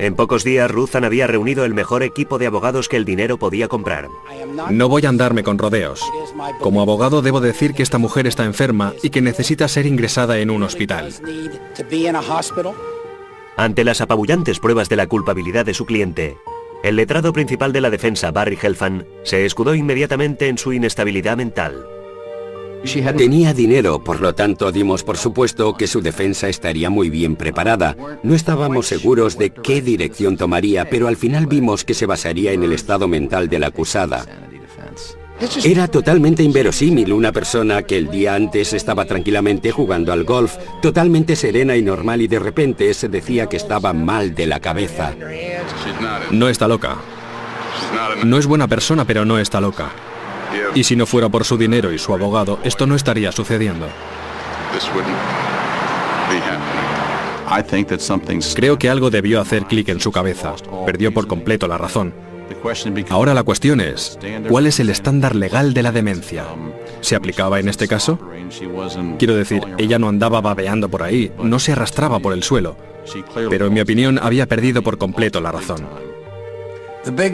En pocos días, Ruthann había reunido el mejor equipo de abogados que el dinero podía comprar. No voy a andarme con rodeos. Como abogado debo decir que esta mujer está enferma y que necesita ser ingresada en un hospital. Ante las apabullantes pruebas de la culpabilidad de su cliente, el letrado principal de la defensa, Barry Helfand, se escudó inmediatamente en su inestabilidad mental. Tenía dinero, por lo tanto dimos por supuesto que su defensa estaría muy bien preparada. No estábamos seguros de qué dirección tomaría, pero al final vimos que se basaría en el estado mental de la acusada. Era totalmente inverosímil una persona que el día antes estaba tranquilamente jugando al golf, totalmente serena y normal, y de repente se decía que estaba mal de la cabeza. No está loca. No es buena persona, pero no está loca. Y si no fuera por su dinero y su abogado, esto no estaría sucediendo. Creo que algo debió hacer clic en su cabeza. Perdió por completo la razón. Ahora la cuestión es, ¿cuál es el estándar legal de la demencia? ¿Se aplicaba en este caso? Quiero decir, ella no andaba babeando por ahí, no se arrastraba por el suelo. Pero en mi opinión había perdido por completo la razón.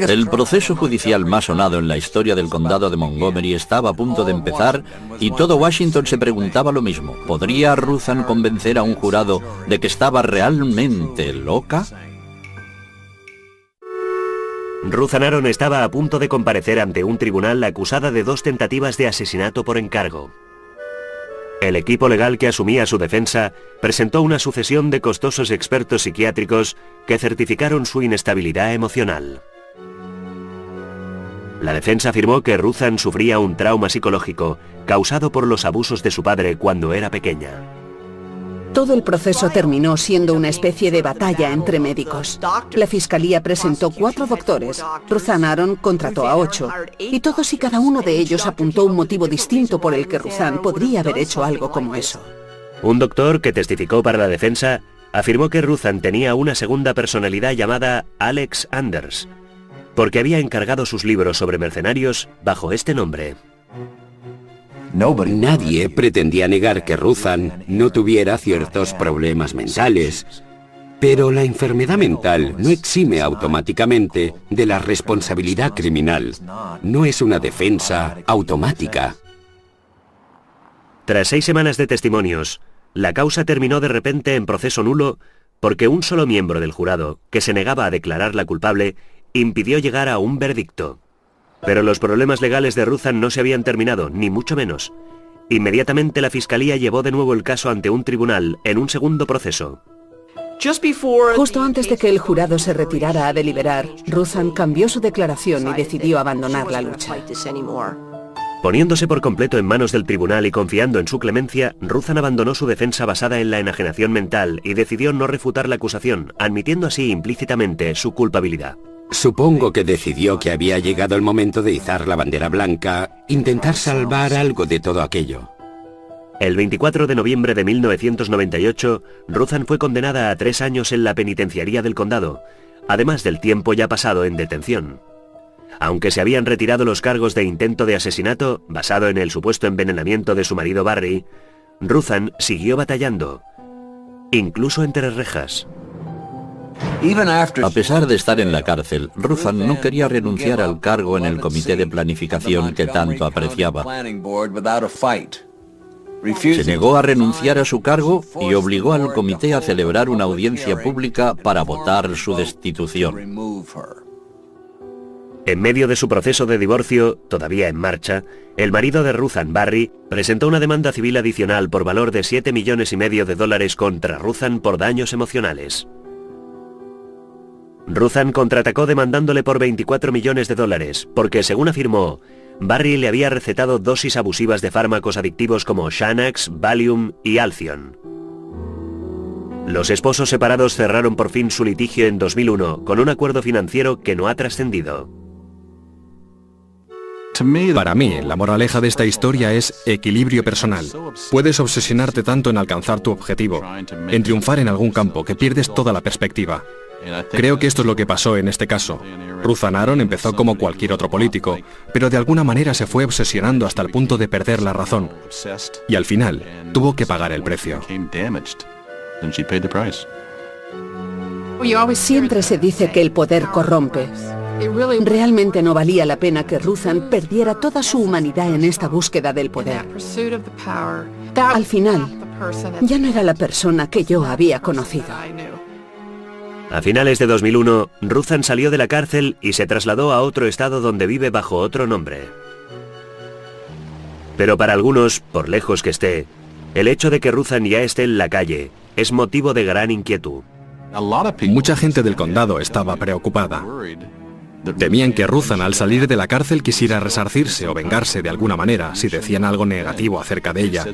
El proceso judicial más sonado en la historia del condado de Montgomery estaba a punto de empezar y todo Washington se preguntaba lo mismo. ¿Podría Ruthann convencer a un jurado de que estaba realmente loca? Ruthann Aaron estaba a punto de comparecer ante un tribunal acusada de 2 tentativas de asesinato por encargo. El equipo legal que asumía su defensa presentó una sucesión de costosos expertos psiquiátricos que certificaron su inestabilidad emocional. La defensa afirmó que Ruthann sufría un trauma psicológico causado por los abusos de su padre cuando era pequeña. Todo el proceso terminó siendo una especie de batalla entre médicos. La fiscalía presentó 4 doctores. Ruthann Aaron contrató a 8. Y todos y cada uno de ellos apuntó un motivo distinto por el que Ruthann podría haber hecho algo como eso. Un doctor que testificó para la defensa afirmó que Ruthann tenía una segunda personalidad llamada Alex Anders, porque había encargado sus libros sobre mercenarios bajo este nombre. Nadie pretendía negar que Ruthann no tuviera ciertos problemas mentales, pero la enfermedad mental no exime automáticamente de la responsabilidad criminal. No es una defensa automática. Tras 6 semanas de testimonios, la causa terminó de repente en proceso nulo porque un solo miembro del jurado, que se negaba a declararla culpable, impidió llegar a un veredicto. Pero los problemas legales de Ruthann no se habían terminado, ni mucho menos. Inmediatamente la fiscalía llevó de nuevo el caso ante un tribunal en un segundo proceso. Justo antes de que el jurado se retirara a deliberar, Ruthann cambió su declaración y decidió abandonar la lucha. Poniéndose por completo en manos del tribunal y confiando en su clemencia, Ruthan abandonó su defensa basada en la enajenación mental y decidió no refutar la acusación, admitiendo así implícitamente su culpabilidad. Supongo que decidió que había llegado el momento de izar la bandera blanca, intentar salvar algo de todo aquello. El 24 de noviembre de 1998, Ruthan fue condenada a 3 años en la penitenciaría del condado, además del tiempo ya pasado en detención. Aunque se habían retirado los cargos de intento de asesinato, basado en el supuesto envenenamiento de su marido Barry, Ruthan siguió batallando, incluso entre rejas. A pesar de estar en la cárcel, Ruthan no quería renunciar al cargo en el comité de planificación que tanto apreciaba. Se negó a renunciar a su cargo y obligó al comité a celebrar una audiencia pública para votar su destitución. En medio de su proceso de divorcio, todavía en marcha, el marido de Ruthan, Barry, presentó una demanda civil adicional por valor de $7,5 millones contra Ruthan por daños emocionales. Ruthan contraatacó demandándole por $24 millones porque, según afirmó, Barry le había recetado dosis abusivas de fármacos adictivos como Xanax, Valium y Alcion. Los esposos separados cerraron por fin su litigio en 2001 con un acuerdo financiero que no ha trascendido. Para mí, la moraleja de esta historia es equilibrio personal. Puedes obsesionarte tanto en alcanzar tu objetivo, en triunfar en algún campo, que pierdes toda la perspectiva. Creo que esto es lo que pasó en este caso. Ruthan Aron empezó como cualquier otro político, pero de alguna manera se fue obsesionando hasta el punto de perder la razón. Y al final, tuvo que pagar el precio. Siempre se dice que el poder corrompe. Realmente no valía la pena que Ruthan perdiera toda su humanidad en esta búsqueda del poder. Al final, ya no era la persona que yo había conocido. A finales de 2001, Ruthan salió de la cárcel y se trasladó a otro estado donde vive bajo otro nombre. Pero para algunos, por lejos que esté, el hecho de que Ruthan ya esté en la calle es motivo de gran inquietud. Mucha gente del condado estaba preocupada. Temían que Ruthan al salir de la cárcel quisiera resarcirse o vengarse de alguna manera si decían algo negativo acerca de ella.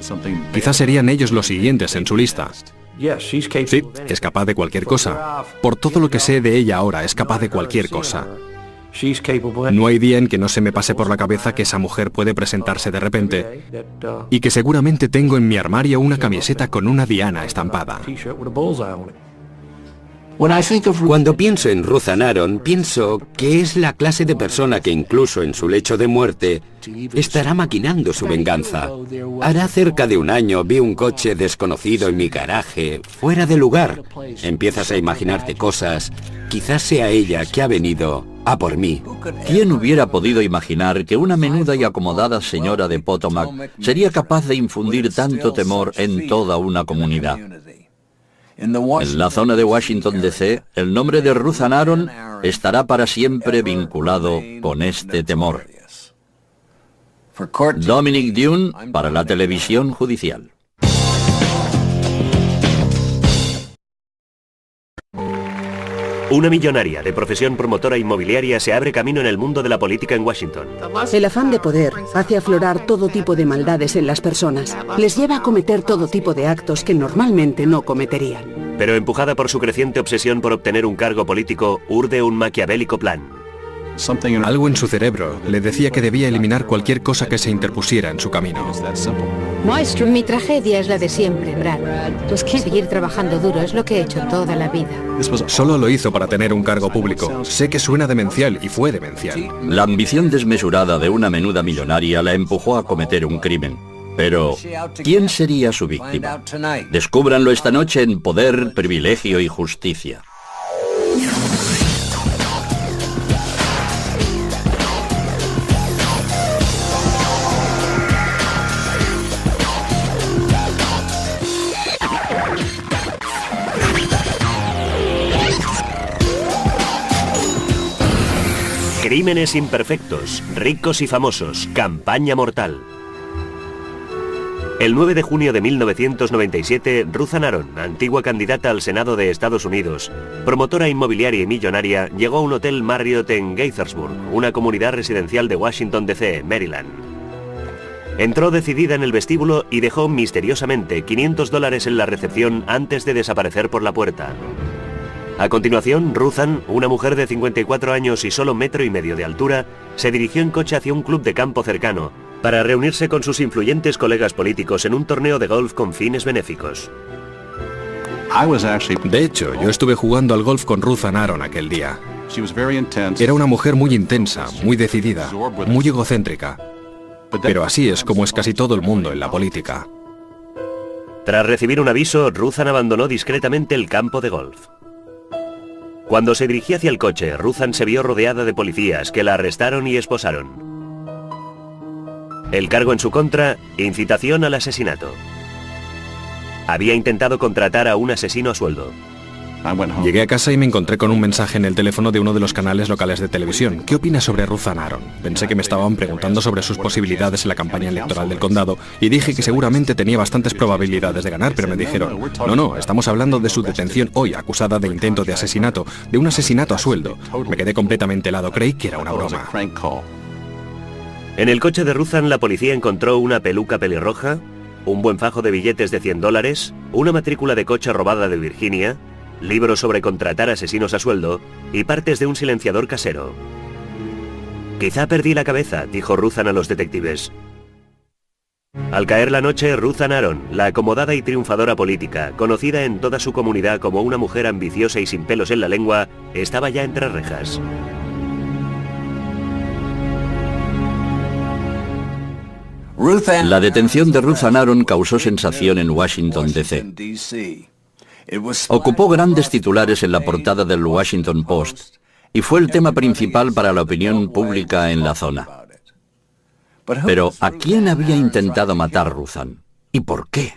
Quizás serían ellos los siguientes en su lista. Sí, es capaz de cualquier cosa. Por todo lo que sé de ella ahora, es capaz de cualquier cosa. No hay día en que no se me pase por la cabeza que esa mujer puede presentarse de repente y que seguramente tengo en mi armario una camiseta con una diana estampada. Cuando pienso en Ruthan Aron, pienso que es la clase de persona que incluso en su lecho de muerte estará maquinando su venganza. Hará cerca de un año vi un coche desconocido en mi garaje, fuera de lugar. Empiezas a imaginarte cosas. Quizás sea ella que ha venido a por mí. ¿Quién hubiera podido imaginar que una menuda y acomodada señora de Potomac sería capaz de infundir tanto temor en toda una comunidad? En la zona de Washington, D.C., el nombre de Ruthan Aron estará para siempre vinculado con este temor. Dominic Dune, para la televisión judicial. Una millonaria de profesión promotora inmobiliaria se abre camino en el mundo de la política en Washington. El afán de poder hace aflorar todo tipo de maldades en las personas. Les lleva a cometer todo tipo de actos que normalmente no cometerían. Pero empujada por su creciente obsesión por obtener un cargo político, urde un maquiavélico plan. Algo en su cerebro le decía que debía eliminar cualquier cosa que se interpusiera en su camino. Mi tragedia es la de siempre, Brad. Seguir trabajando duro es lo que he hecho toda la vida. Solo lo hizo para tener un cargo público. Sé que suena demencial y fue demencial. La ambición desmesurada de una menuda millonaria la empujó a cometer un crimen. Pero, ¿quién sería su víctima? Descúbranlo esta noche en Poder, Privilegio y Justicia. Crímenes imperfectos, ricos y famosos, campaña mortal. El 9 de junio de 1997, Ruthan Aron, antigua candidata al Senado de Estados Unidos, promotora inmobiliaria y millonaria, llegó a un hotel Marriott en Gaithersburg, una comunidad residencial de Washington, D.C., Maryland. Entró decidida en el vestíbulo y dejó misteriosamente $500 en la recepción antes de desaparecer por la puerta. A continuación, Ruthann, una mujer de 54 años y solo 1,5 metros de altura, se dirigió en coche hacia un club de campo cercano para reunirse con sus influyentes colegas políticos en un torneo de golf con fines benéficos. De hecho, yo estuve jugando al golf con Ruthann Aron aquel día. Era una mujer muy intensa, muy decidida, muy egocéntrica. Pero así es como es casi todo el mundo en la política. Tras recibir un aviso, Ruthann abandonó discretamente el campo de golf. Cuando se dirigía hacia el coche, Ruthann se vio rodeada de policías que la arrestaron y esposaron. El cargo en su contra, incitación al asesinato. Había intentado contratar a un asesino a sueldo. Llegué a casa y me encontré con un mensaje en el teléfono de uno de los canales locales de televisión. ¿Qué opina sobre Ruthann Aron? Pensé que me estaban preguntando sobre sus posibilidades en la campaña electoral del condado y dije que seguramente tenía bastantes probabilidades de ganar, pero me dijeron, no, estamos hablando de su detención hoy, acusada de intento de asesinato, de un asesinato a sueldo. Me quedé completamente helado, creí que era una broma. En el coche de Ruthann la policía encontró una peluca pelirroja, un buen fajo de billetes de $100, una matrícula de coche robada de Virginia, libros sobre contratar asesinos a sueldo y partes de un silenciador casero. Quizá perdí la cabeza, dijo Ruthann a los detectives. Al caer la noche, Ruthann Aron, la acomodada y triunfadora política, conocida en toda su comunidad como una mujer ambiciosa y sin pelos en la lengua, estaba ya entre rejas. La detención de Ruthann Aron causó sensación en Washington, D.C. Ocupó grandes titulares en la portada del Washington Post y fue el tema principal para la opinión pública en la zona. Pero, ¿a quién había intentado matar Ruthann? ¿Y por qué?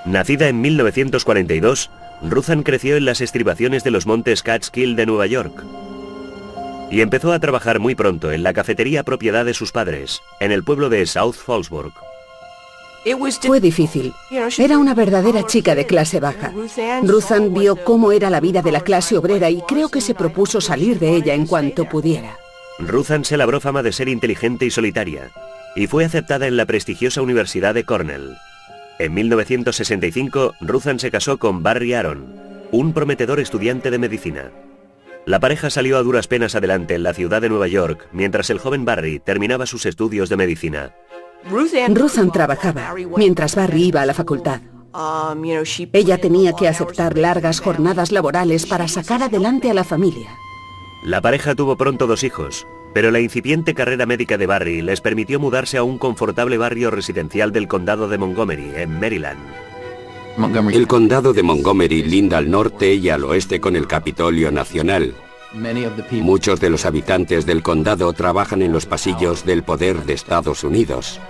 Nacida en 1942, Ruthann creció en las estribaciones de los montes Catskill de Nueva York. Y empezó a trabajar muy pronto en la cafetería propiedad de sus padres, en el pueblo de South Fallsburg. Fue difícil. Era una verdadera chica de clase baja. Ruthann vio cómo era la vida de la clase obrera y creo que se propuso salir de ella en cuanto pudiera. Ruthann se labró fama de ser inteligente y solitaria, y fue aceptada en la prestigiosa Universidad de Cornell. En 1965, Ruthann se casó con Barry Aron, un prometedor estudiante de medicina. La pareja salió a duras penas adelante en la ciudad de Nueva York, mientras el joven Barry terminaba sus estudios de medicina. Ruthann trabajaba, mientras Barry iba a la facultad. Ella tenía que aceptar largas jornadas laborales para sacar adelante a la familia. La pareja tuvo pronto 2 hijos, pero la incipiente carrera médica de Barry les permitió mudarse a un confortable barrio residencial del condado de Montgomery, en Maryland. El condado de Montgomery linda al norte y al oeste con el Capitolio Nacional. Muchos de los habitantes del condado trabajan en los pasillos del poder de Estados Unidos.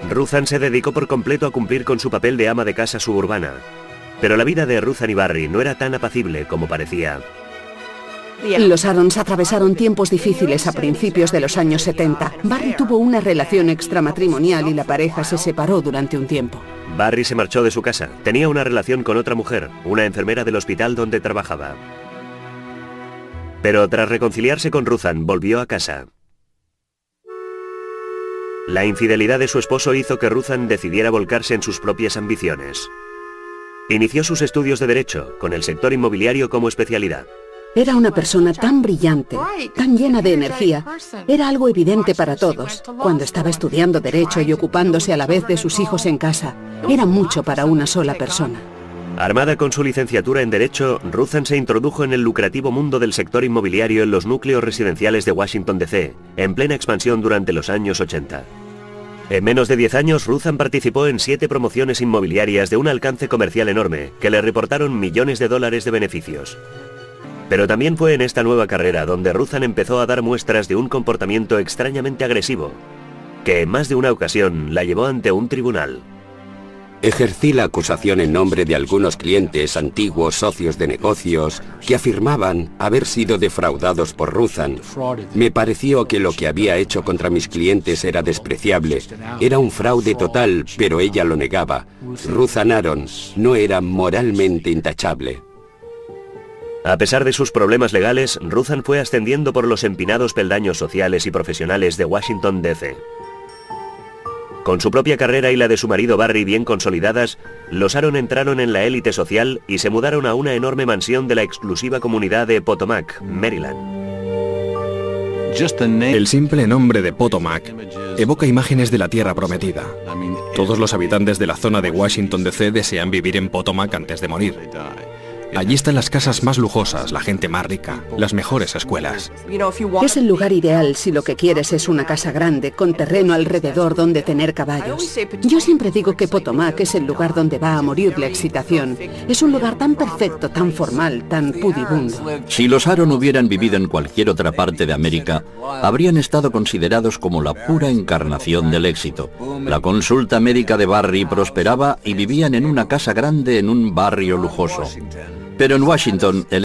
Ruthann se dedicó por completo a cumplir con su papel de ama de casa suburbana, pero la vida de Ruthann y Barry no era tan apacible como parecía. Los Arons atravesaron tiempos difíciles a principios de los años 70. Barry tuvo una relación extramatrimonial y la pareja se separó durante un tiempo. Barry se marchó de su casa. Tenía una relación con otra mujer, una enfermera del hospital donde trabajaba. Pero tras reconciliarse con Ruthann, volvió a casa. La infidelidad de su esposo hizo que Ruthann decidiera volcarse en sus propias ambiciones. Inició sus estudios de Derecho, con el sector inmobiliario como especialidad. Era una persona tan brillante, tan llena de energía. Era algo evidente para todos. Cuando estaba estudiando Derecho y ocupándose a la vez de sus hijos en casa, era mucho para una sola persona. Armada con su licenciatura en Derecho, Ruthann se introdujo en el lucrativo mundo del sector inmobiliario en los núcleos residenciales de Washington, D.C., en plena expansión durante los años 80. En menos de 10 años, Ruthann participó en 7 promociones inmobiliarias de un alcance comercial enorme, que le reportaron millones de dólares de beneficios. Pero también fue en esta nueva carrera donde Ruthann empezó a dar muestras de un comportamiento extrañamente agresivo, que en más de una ocasión la llevó ante un tribunal. Ejercí la acusación en nombre de algunos clientes antiguos socios de negocios que afirmaban haber sido defraudados por Ruthann. Me pareció que lo que había hecho contra mis clientes era despreciable. Era un fraude total, pero ella lo negaba. Ruthann Aron no era moralmente intachable. A pesar de sus problemas legales, Ruthann fue ascendiendo por los empinados peldaños sociales y profesionales de Washington, D.C. Con su propia carrera y la de su marido Barry bien consolidadas, los Aaron entraron en la élite social y se mudaron a una enorme mansión de la exclusiva comunidad de Potomac, Maryland. El simple nombre de Potomac evoca imágenes de la tierra prometida. Todos los habitantes de la zona de Washington D.C. desean vivir en Potomac antes de morir. Allí están las casas más lujosas, la gente más rica, las mejores escuelas. Es el lugar ideal si lo que quieres es una casa grande, con terreno alrededor donde tener caballos. Yo siempre digo que Potomac es el lugar donde va a morir la excitación. Es un lugar tan perfecto, tan formal, tan pudibundo. Si los Aaron hubieran vivido en cualquier otra parte de América, habrían estado considerados como la pura encarnación del éxito. La consulta médica de Barry prosperaba y vivían en una casa grande en un barrio lujoso. Pero en Washington, el